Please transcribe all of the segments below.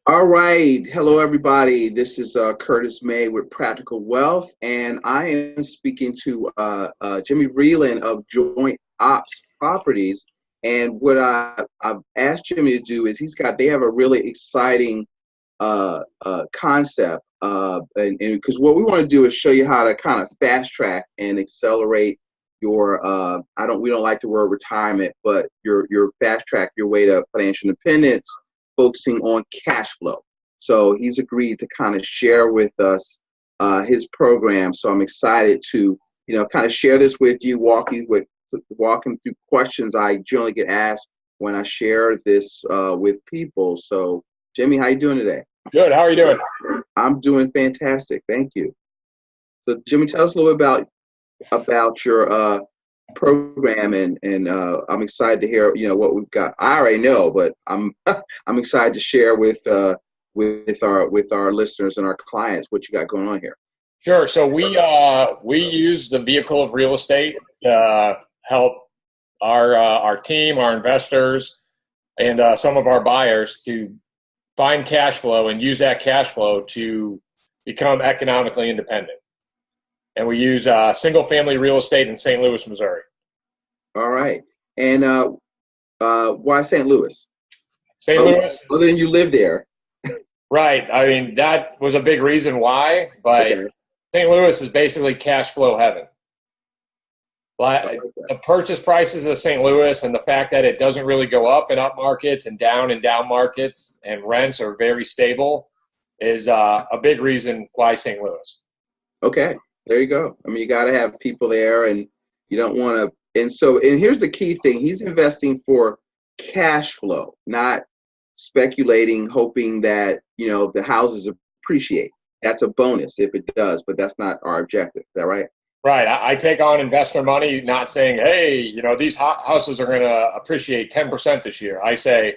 All right. Hello, everybody. This is Curtis May with Practical Wealth, and I am speaking to Jimmy Vreeland of Joint Ops Properties. And what I've asked Jimmy to do is they have a really exciting concept, and because what we want to do is show you how to kind of fast track and accelerate your we don't like the word retirement, but your fast track your way to financial independence, focusing on cash flow. So he's agreed to kind of share with us his program. So I'm excited to, kind of share this with you, walk him through questions I generally get asked when I share this with people. So Jimmy, how you doing today? Good. How are you doing? I'm doing fantastic. Thank you. So Jimmy, tell us a little about your program, and I'm excited to hear what we've got. I already know, but I'm I'm excited to share with our listeners and our clients what you got going on here. Sure. So we use the vehicle of real estate to help our team, our investors, and some of our buyers to find cash flow and use that cash flow to become economically independent. And we use single-family real estate in St. Louis, Missouri. All right. And why St. Louis? St. Louis? Other than you live there. Right. I mean, that was a big reason why, but okay. St. Louis is basically cash flow heaven. Like the purchase prices of St. Louis and the fact that it doesn't really go up in up markets and down markets, and rents are very stable is a big reason why St. Louis. Okay. There you go. I mean, you got to have people there, and you don't want to. And here's the key thing: he's investing for cash flow, not speculating, hoping that the houses appreciate. That's a bonus if it does, but that's not our objective. Is that right? Right. I take on investor money, not saying, hey, these houses are going to appreciate 10% this year. I say,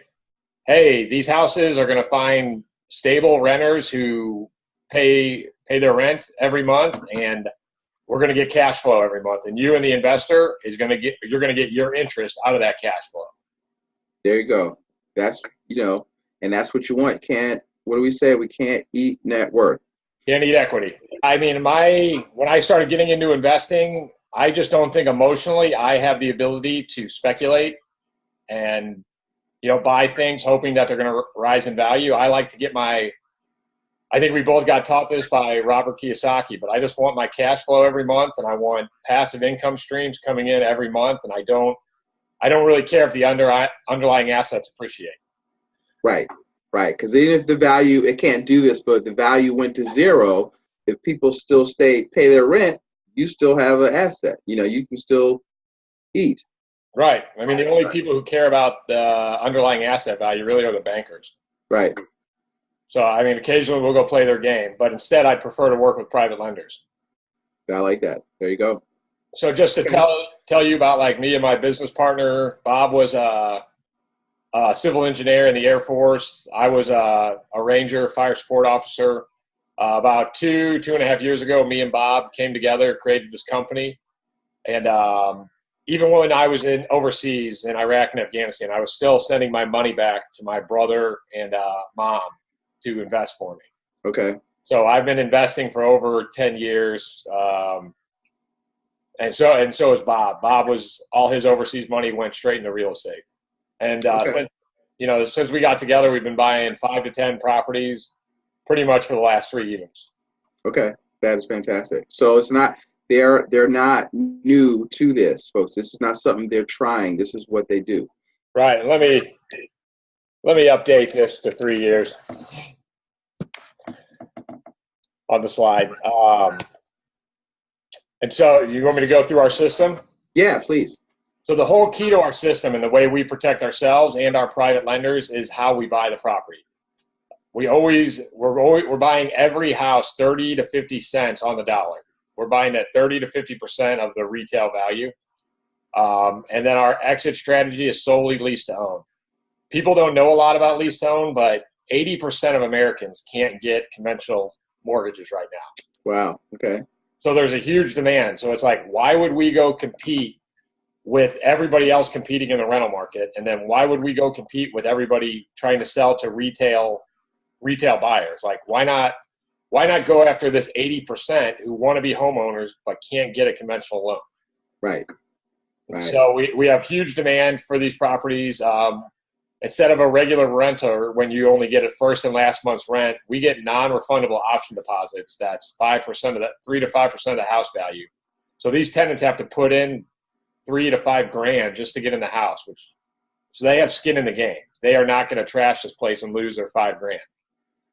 hey, these houses are going to find stable renters who pay their rent every month, and we're going to get cash flow every month. And you and the investor you're going to get your interest out of that cash flow. There you go. That's, and that's what you want. What do we say? We can't eat net worth. Can't eat equity. I mean, when I started getting into investing, I just don't think emotionally I have the ability to speculate and, buy things hoping that they're going to rise in value. I like to get I think we both got taught this by Robert Kiyosaki, but I just want my cash flow every month, and I want passive income streams coming in every month, and I don't really care if the underlying assets appreciate. Right. Because even if the value, it can't do this, but the value went to zero, if people still pay their rent, you still have an asset. You can still eat. Right. I mean, the only people who care about the underlying asset value really are the bankers. Right. So, I mean, occasionally we'll go play their game, but instead I'd prefer to work with private lenders. I like that. There you go. So just to tell you about like me and my business partner, Bob was a civil engineer in the Air Force. I was a Ranger, fire support officer. About two and a half years ago, me and Bob came together, created this company. And even when I was overseas in Iraq and Afghanistan, I was still sending my money back to my brother and mom to invest for me. Okay. So I've been investing for over 10 years. And so is Bob. Bob all his overseas money went straight into real estate. And since we got together, we've been buying 5 to 10 properties pretty much for the last 3 years. Okay, that is fantastic. So it's not they're not new to this, folks. This is not something they're trying. This is what they do. Right. Let me update this to 3 years on the slide. And so you want me to go through our system? Yeah, please. So the whole key to our system and the way we protect ourselves and our private lenders is how we buy the property. We're buying every house 30 to 50 cents on the dollar. We're buying at 30 to 50% of the retail value. And then our exit strategy is solely lease to own. People don't know a lot about lease to own, but 80% of Americans can't get conventional mortgages right now. Wow. Okay. So there's a huge demand. So it's like, why would we go compete with everybody else competing in the rental market? And then why would we go compete with everybody trying to sell to retail retail buyers. Like, why not go after this 80% who want to be homeowners but can't get a conventional loan? Right. Right. So we have huge demand for these properties. Instead of a regular renter, when you only get a first and last month's rent, we get non-refundable option deposits. That's 5% of that, 3 to 5% of the house value. So these tenants have to put in $3 to $5 grand just to get in the house, so they have skin in the game. They are not going to trash this place and lose their $5 grand.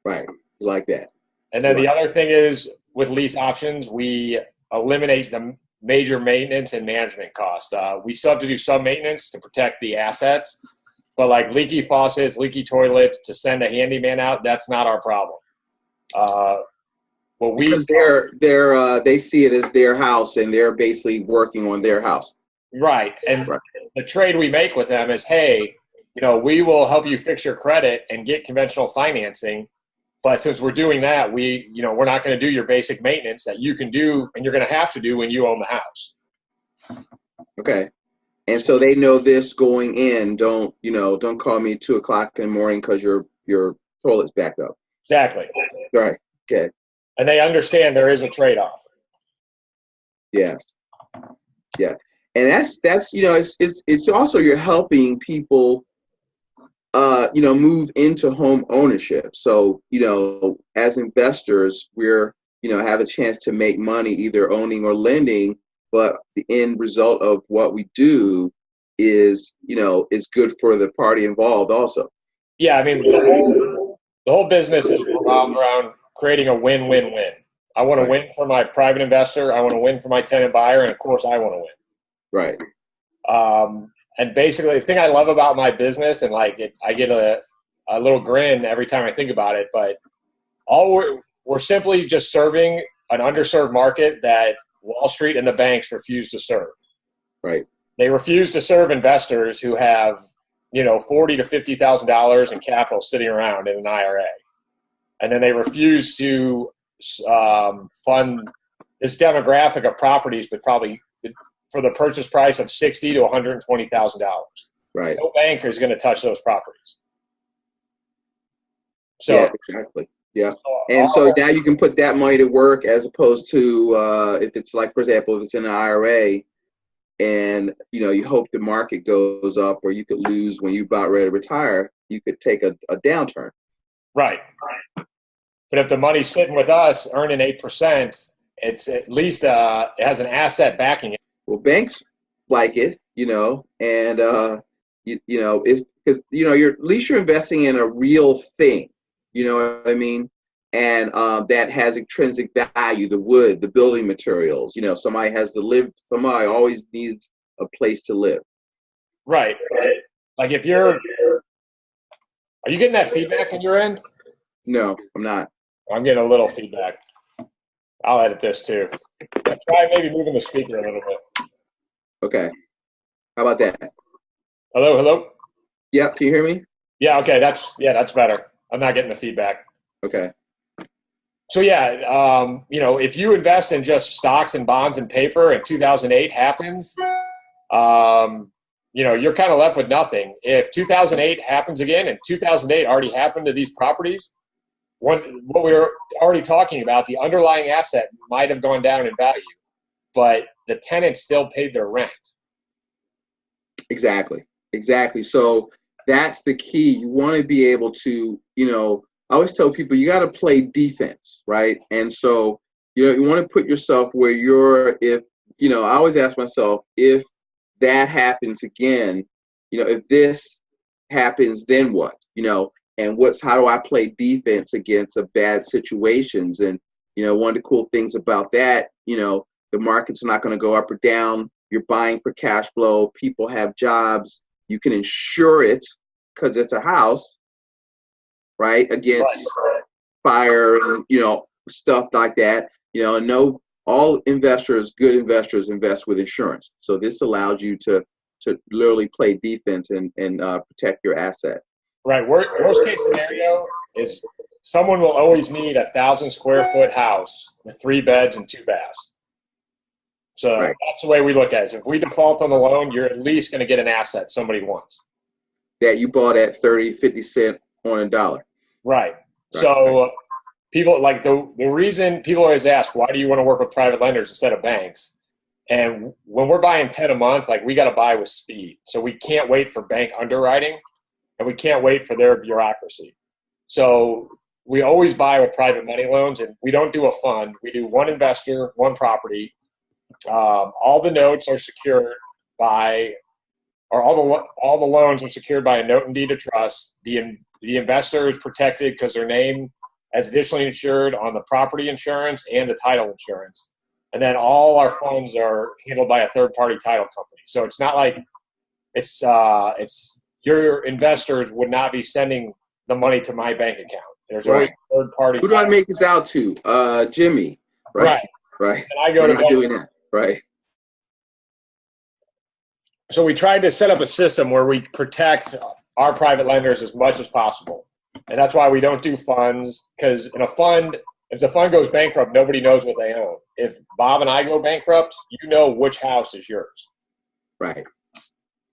Right. You like that. And then the other thing is, with lease options, we eliminate the major maintenance and management cost. We still have to do some maintenance to protect the assets, but like leaky faucets, leaky toilets, to send a handyman out, that's not our problem. Because they see it as their house, and they're basically working on their house. Right. And the trade we make with them is, hey, we will help you fix your credit and get conventional financing. But since we're doing that, we're not going to do your basic maintenance that you can do and you're going to have to do when you own the house. Okay. And so they know this going in. Don't call me 2:00 in the morning because your toilet's backed up. Exactly. All right. Okay. And they understand there is a trade-off. Yes. Yeah. And that's it's also, you're helping people move into home ownership. So, as investors, we're, have a chance to make money either owning or lending, but the end result of what we do is good for the party involved also. Yeah, I mean, the whole business is revolved around creating a win-win-win. I want to win for my private investor, I want to win for my tenant buyer, and of course I want to win. Right. And basically, the thing I love about my business, and I get a little grin every time I think about it, but we're simply just serving an underserved market that Wall Street and the banks refuse to serve. Right. They refuse to serve investors who have, $40,000 to $50,000 in capital sitting around in an IRA, and then they refuse to fund this demographic of properties, but probably for the purchase price of $60,000 to $120,000. Right. No bank is going to touch those properties. So yeah, exactly. Yeah. And so now you can put that money to work, as opposed to if it's like, for example, if it's in an IRA and you hope the market goes up, or you could lose when you're about ready to retire, you could take a downturn. Right. But if the money's sitting with us earning 8%, it's at least it has an asset backing it. Well, banks like it, and it's because you're at least you're investing in a real thing, you know what I mean, and that has intrinsic value, the wood, the building materials. Somebody has to live. Somebody always needs a place to live. Right. Like are you getting that feedback on your end? No, I'm not. I'm getting a little feedback. I'll edit this too. Try maybe moving the speaker a little bit. Okay. How about that? Hello? Yep. Can you hear me? Yeah. Okay. That's better. I'm not getting the feedback. Okay. So if you invest in just stocks and bonds and paper and 2008 happens, you're kind of left with nothing. If 2008 happens again, and 2008 already happened to these properties, what we were already talking about, the underlying asset might have gone down in value, but the tenants still paid their rent. Exactly. So that's the key. You want to be able to, I always tell people you got to play defense, right? And so, you want to put yourself where I always ask myself, if that happens again, if this happens, then what? And how do I play defense against bad situations? And, one of the cool things about that, the market's not going to go up or down. You're buying for cash flow. People have jobs. You can insure it because it's a house, right? Against fire and, stuff like that. All investors, good investors, invest with insurance. So this allows you to literally play defense and protect your asset. Right. Worst case scenario is someone will always need 1,000 square foot house with 3 beds and 2 baths. So That's the way we look at it. If we default on the loan, you're at least going to get an asset somebody wants. That you bought at 30, 50 cents on a dollar. Right. So people like the reason people always ask, why do you want to work with private lenders instead of banks? And when we're buying 10 a month, like we got to buy with speed. So we can't wait for bank underwriting and we can't wait for their bureaucracy. So we always buy with private money loans, and we don't do a fund. We do one investor, one property. All the notes are secured by, or all the loans are secured by a note and deed of trust. The investor is protected because their name as additionally insured on the property insurance and the title insurance. And then all our funds are handled by a third-party title company. So it's not like it's your investors would not be sending the money to my bank account. There's always third-party. Who do I make this out to? Jimmy. Right. And I go to not doing that. Right. So we tried to set up a system where we protect our private lenders as much as possible. And that's why we don't do funds, because in a fund, if the fund goes bankrupt, nobody knows what they own. If Bob and I go bankrupt, you know which house is yours. Right.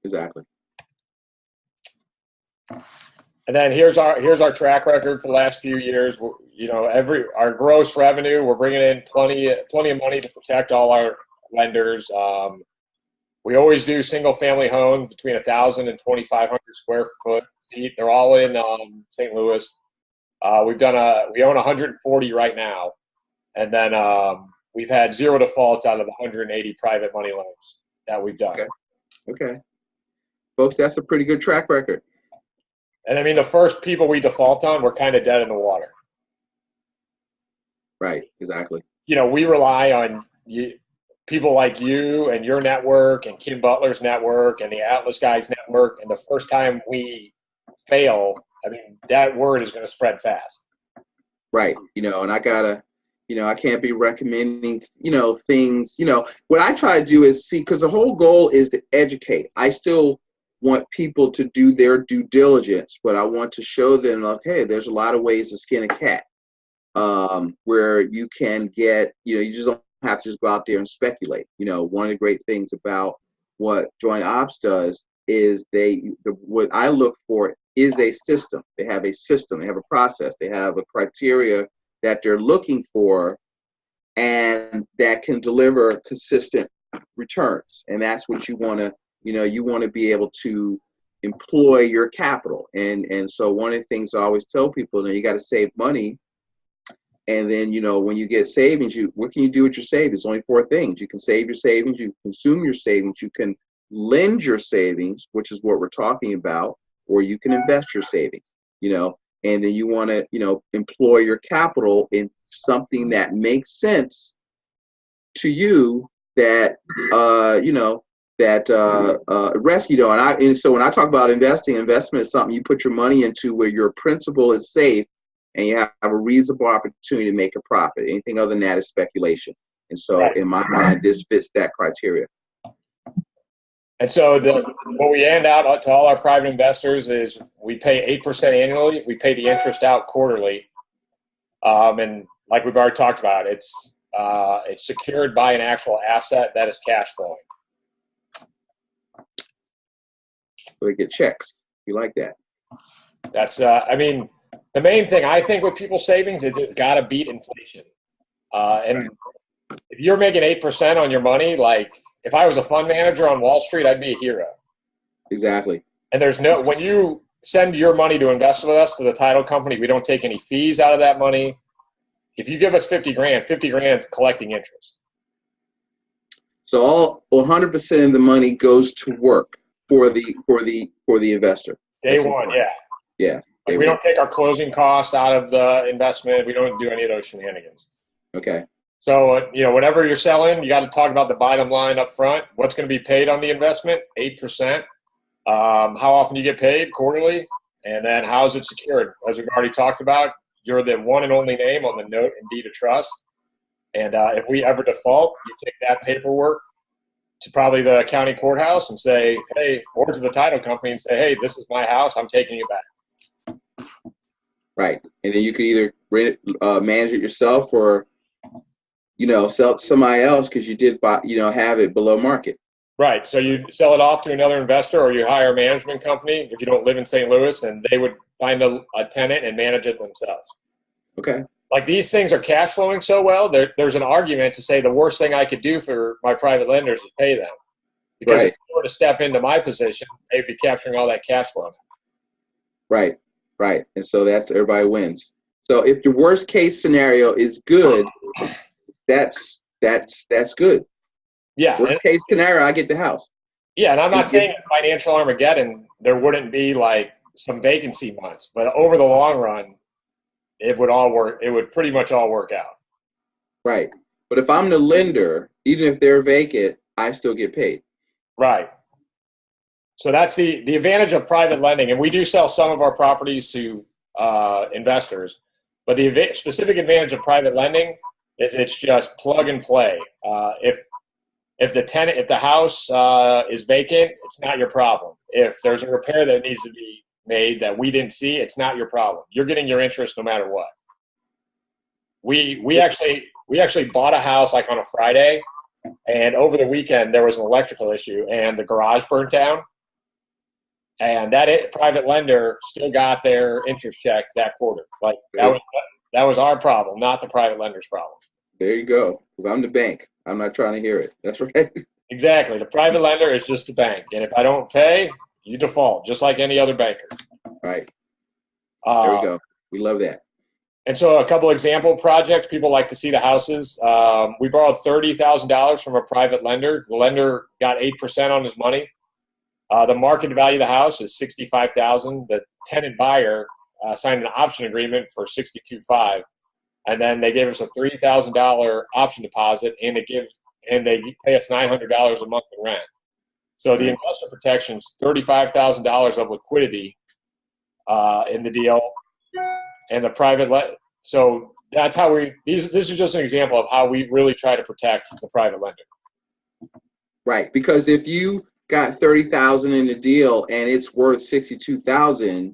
Exactly. And then here's our track record for the last few years. Our gross revenue, we're bringing in plenty of money to protect all our lenders. We always do single family homes between 1,000 and 2,500 square feet. They're all in St. Louis. We own 140 right now, and then we've had 0 defaults out of the 180 private money loans that we've done. Okay, folks, that's a pretty good track record. And I mean, the first people we default on, we're kind of dead in the water. Right, exactly. We rely on people like you and your network and Kim Butler's network and the Atlas guys network. And the first time we fail, I mean, that word is going to spread fast. Right. And I gotta, I can't be recommending, things, what I try to do is see, because the whole goal is to educate. I still want people to do their due diligence, but I want to show them, like, hey, there's a lot of ways to skin a cat, where you can get, you just don't have to just go out there and speculate. One of the great things about what Joint Ops does is what I look for is a system. They have a system, they have a process, they have a criteria that they're looking for, and that can deliver consistent returns. And that's what you want to, you want to be able to employ your capital. And so one of the things I always tell people, you got to save money. And then, when you get savings, what can you do with your savings? Only 4 things. You can save your savings, you consume your savings, you can lend your savings, which is what we're talking about, or you can invest your savings, and then you want to, employ your capital in something that makes sense to you, that, rescue. And so when I talk about investment is something you put your money into where your principal is safe and you have a reasonable opportunity to make a profit. Anything other than that is speculation. And so in my mind, this fits that criteria. And so what we hand out to all our private investors is we pay 8% annually. We pay the interest out quarterly. And like we've already talked about, it's secured by an actual asset that is cash flowing. So they get checks. You like that? That's, the main thing I think with people's savings is it's got to beat inflation. And if you're making 8% on your money, like if I was a fund manager on Wall Street, I'd be a hero. Exactly. And when you send your money to invest with us to the title company, we don't take any fees out of that money. If you give us $50,000, $50,000 is collecting interest. So all 100% of the money goes to work for the investor. Day one, yeah. Yeah. We don't take our closing costs out of the investment. We don't do any of those shenanigans. Okay. So, whatever you're selling, you got to talk about the bottom line up front. What's going to be paid on the investment? 8%. How often do you get paid? Quarterly. And then how is it secured? As we've already talked about, you're the one and only name on the note and deed of trust. And if we ever default, you take that paperwork to probably the county courthouse and say, hey, or to the title company and say, hey, this is my house. I'm taking it back. Right. And then you could either manage it yourself or, sell it to somebody else because you did buy, have it below market. Right. So you sell it off to another investor, or you hire a management company if you don't live in St. Louis, and they would find a tenant and manage it themselves. Okay. Like these things are cash flowing so well, there's an argument to say the worst thing I could do for my private lenders is pay them. Because if Right. they were to step into my position, they'd be capturing all that cash flow. Right. Right. And so that's everybody wins. So if the worst case scenario is good, that's good. Yeah. Worst case scenario, I get the house. Yeah, and I'm not saying in financial Armageddon there wouldn't be like some vacancy months, but over the long run, it would all work. It would pretty much all work out. Right. But if I'm the lender, even if they're vacant, I still get paid. Right. So that's the advantage of private lending, and we do sell some of our properties to investors. But the specific advantage of private lending is it's just plug and play. If the house is vacant, it's not your problem. If there's a repair that needs to be made that we didn't see, it's not your problem. You're getting your interest no matter what. We actually bought a house like on a Friday, and over the weekend there was an electrical issue and the garage burnt down. And private lender still got their interest check that quarter. Like that was our problem, not the private lender's problem. There you go. Because I'm the bank. I'm not trying to hear it. That's right. Exactly. The private lender is just a bank, and if I don't pay, you default, just like any other banker. Right. There we go. We love that. And so, a couple example projects. People like to see the houses. We borrowed $30,000 from a private lender. The lender got 8% on his money. The market value of the house is $65,000. The tenant buyer signed an option agreement for $62,500, and then they gave us a $3,000 option deposit, and they pay us $900 a month in rent. So the investor protection is $35,000 of liquidity in the deal, and the so that's how this is just an example of how we really try to protect the private lender. Right, because if you got $30,000 in the deal and it's worth $62,000,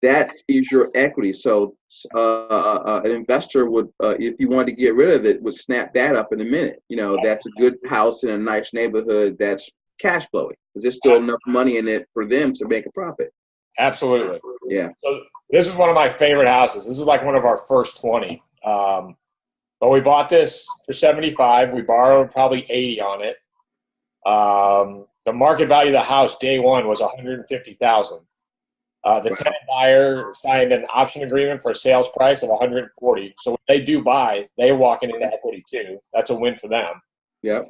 that is your equity. So an investor would, if you wanted to get rid of it, would snap that up in a minute. That's a good house in a nice neighborhood that's cash flowing because there's still enough money in it for them to make a profit. Absolutely. Yeah. So this is one of my favorite houses. This is like one of our first 20. But we bought this for $75,000. We borrowed probably $80,000 on it. The market value of the house day one was $150,000. The tenant buyer signed an option agreement for a sales price of $140,000. So when they do buy, they're walking into equity too. That's a win for them. Yep.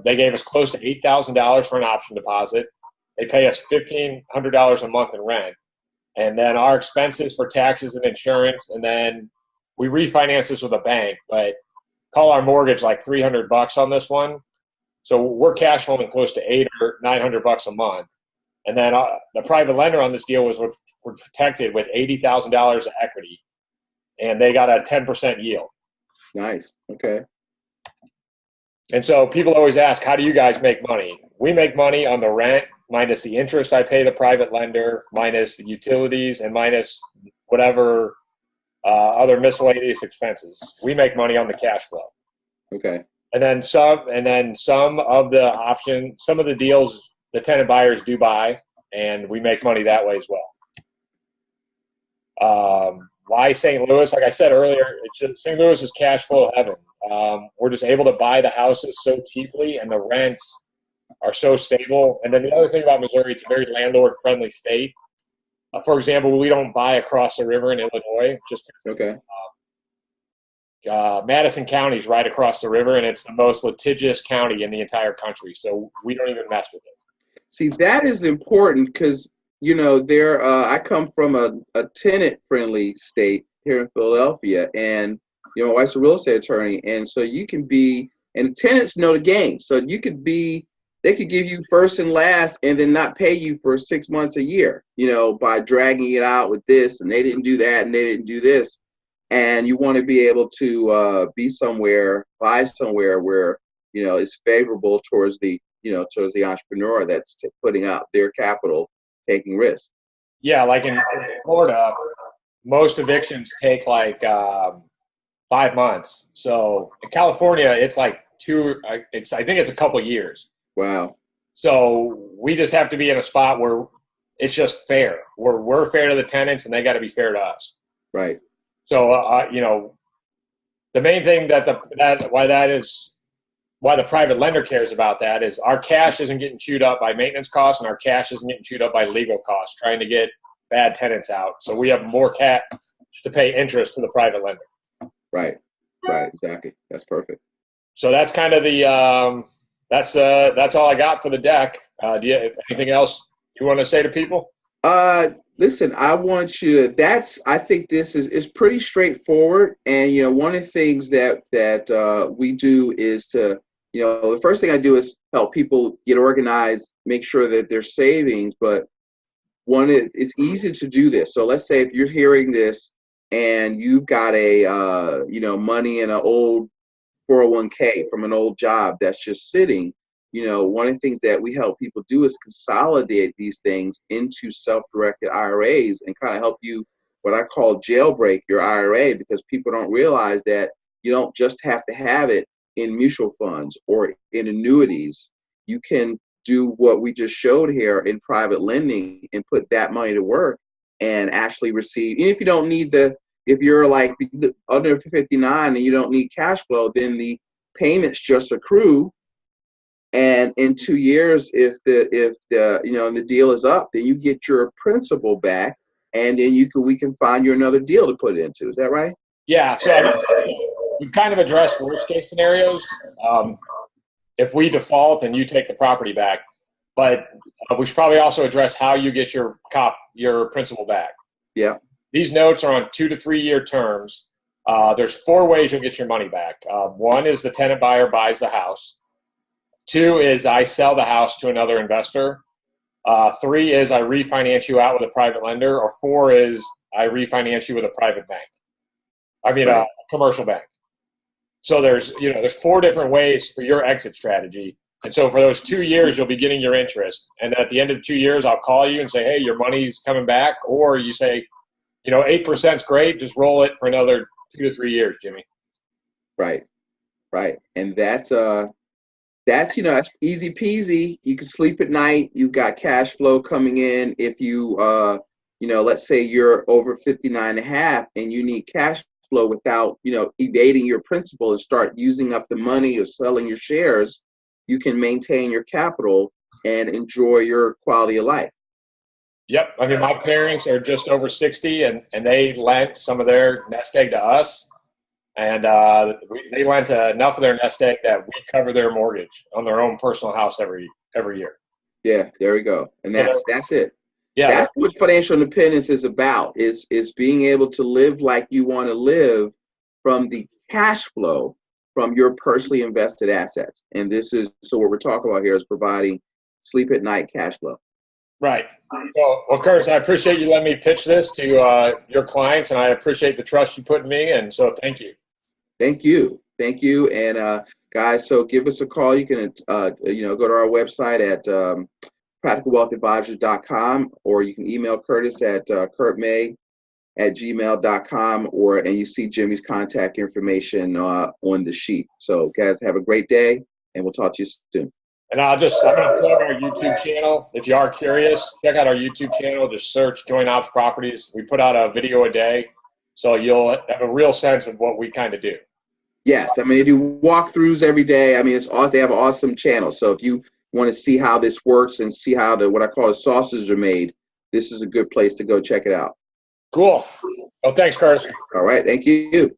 They gave us close to $8,000 for an option deposit. They pay us $1,500 a month in rent, and then our expenses for taxes and insurance, and then we refinance this with a bank, but call our mortgage like $300 on this one. So we're cash flowing close to $800 or $900 a month. And then the private lender on this deal were protected with $80,000 of equity, and they got a 10% yield. Nice. Okay. And so people always ask, how do you guys make money? We make money on the rent minus the interest I pay the private lender, minus the utilities, and minus whatever other miscellaneous expenses. We make money on the cash flow. Okay. And then some of the deals the tenant buyers do buy, and we make money that way as well. Why St. Louis? Like I said earlier, St. Louis is cash flow heaven. We're just able to buy the houses so cheaply, and the rents are so stable. And then the other thing about Missouri, it's a very landlord-friendly state. For example, we don't buy across the river in Illinois. Okay. Madison County is right across the river, and it's the most litigious county in the entire country. So we don't even mess with it. See, that is important because, I come from a tenant-friendly state here in Philadelphia, and, my wife's a real estate attorney, and so and tenants know the game. So they could give you first and last and then not pay you for 6 months, a year, by dragging it out with this, and they didn't do that, and they didn't do this. And you want to be able to buy somewhere where, it's favorable towards the entrepreneur that's putting out their capital, taking risks. Yeah, like in Florida, most evictions take like 5 months. So in California, it's like I think it's a couple years. Wow. So we just have to be in a spot where it's just fair. We're fair to the tenants, and they got to be fair to us. Right. So, the main thing why the private lender cares about that is our cash isn't getting chewed up by maintenance costs, and our cash isn't getting chewed up by legal costs trying to get bad tenants out. So we have more cash to pay interest to the private lender. Right, exactly. That's perfect. So that's kind of that's all I got for the deck. Do you have anything else you want to say to people? Listen, I want you to, I think this is pretty straightforward. And, one of the things that we do is to, the first thing I do is help people get organized, make sure that they're savings. But it's easy to do this. So let's say if you're hearing this and you've got money in an old 401k from an old job that's just sitting, one of the things that we help people do is consolidate these things into self-directed IRAs and kind of help you, what I call jailbreak your IRA, because people don't realize that you don't just have to have it in mutual funds or in annuities. You can do what we just showed here in private lending and put that money to work and actually receive, even if you don't need if you're like under 59 and you don't need cash flow, then the payments just accrue. And in 2 years, if the deal is up, then you get your principal back, and then we can find you another deal to put it into. Is that right? Yeah. So we kind of addressed worst case scenarios. If we default and you take the property back, but we should probably also address how you get your principal back. Yeah. These notes are on 2 to 3 year terms. There's 4 ways you'll get your money back. One is the tenant buyer buys the house. 2 is I sell the house to another investor. 3 is I refinance you out with a private lender. Or 4 is I refinance you with a private bank. Right. A commercial bank. So there's 4 different ways for your exit strategy. And so for those 2 years, you'll be getting your interest. And then at the end of 2 years, I'll call you and say, hey, your money's coming back. Or you say, 8% is great. Just roll it for another 2 to 3 years, Jimmy. Right. And that's easy peasy. You can sleep at night. You've got cash flow coming in. If you, let's say you're over 59 and a half and you need cash flow without, evading your principal and start using up the money or selling your shares, you can maintain your capital and enjoy your quality of life. Yep. My parents are just over 60 and they lent some of their nest egg to us. And they lent enough of their nest egg that we cover their mortgage on their own personal house every year. Yeah, there we go. And that's it. Yeah, that's what financial independence is about. Is being able to live like you want to live from the cash flow from your personally invested assets. And so what we're talking about here is providing sleep at night cash flow. Right. Well, Curtis, I appreciate you letting me pitch this to your clients, and I appreciate the trust you put in me. And so thank you. Thank you. And guys, so give us a call. You can, go to our website at practicalwealthadvisors.com, or you can email Curtis at kurtmay@gmail.com, and you see Jimmy's contact information on the sheet. So guys, have a great day, and we'll talk to you soon. And I'm going to plug our YouTube channel. If you are curious, check out our YouTube channel. Just search Joint Ops Properties. We put out a video a day, so you'll have a real sense of what we kind of do. Yes, they do walkthroughs every day. They have an awesome channel. So if you want to see how this works and see how what I call the sausages are made, this is a good place to go check it out. Cool. Well, thanks, Curtis. All right. Thank you.